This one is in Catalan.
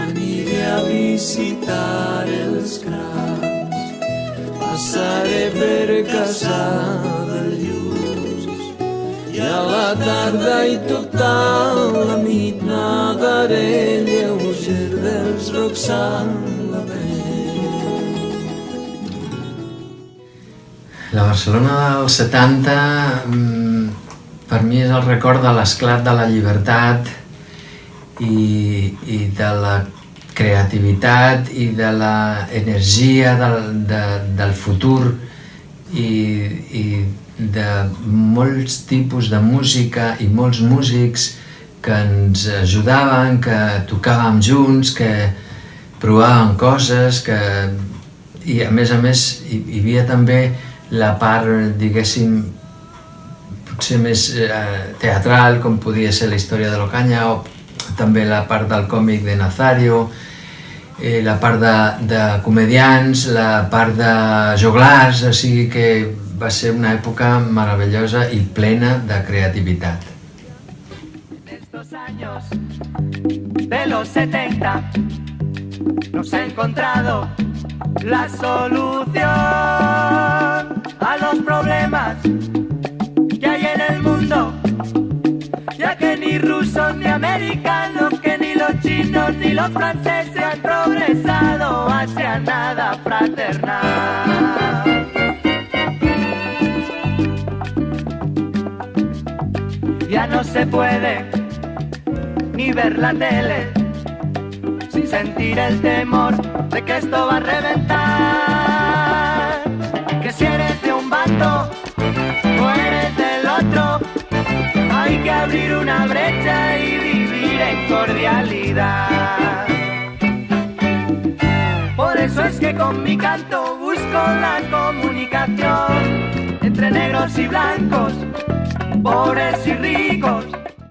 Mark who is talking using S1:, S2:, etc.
S1: Aniré a visitar els crancs, passaré per casa del Lluç i a la tarda i tota la nit nadaré lleuger dels rocs a la pell.
S2: La Barcelona dels 70 per mi és el record de l'esclat de la llibertat i de la creativitat i de l'energia del futur i de molts tipus de música i molts músics que ens ajudaven, que tocàvem junts, que provàvem coses, i a més hi havia també la part, diguéssim, potser més teatral, com podia ser la història de l'Ocaña, o també la part del còmic de Nazario, la part de comedians, la part de joglars, o sigui que va ser una època meravellosa i plena de creativitat.
S3: Estos años de los 70 nos ha encontrado la solución a los problemas que hay en el mundo, ya que ni rusos ni americanos, que ni los chinos ni los franceses han progresado hacia nada fraternal. Ya no se puede ni ver la tele sin sentir el temor de que esto va a reventar. Que si eres de un bando o eres del otro, hay que abrir una brecha y vivir en cordialidad. Por eso es que con mi canto busco la comunicación entre negros y blancos, pobres y ricos,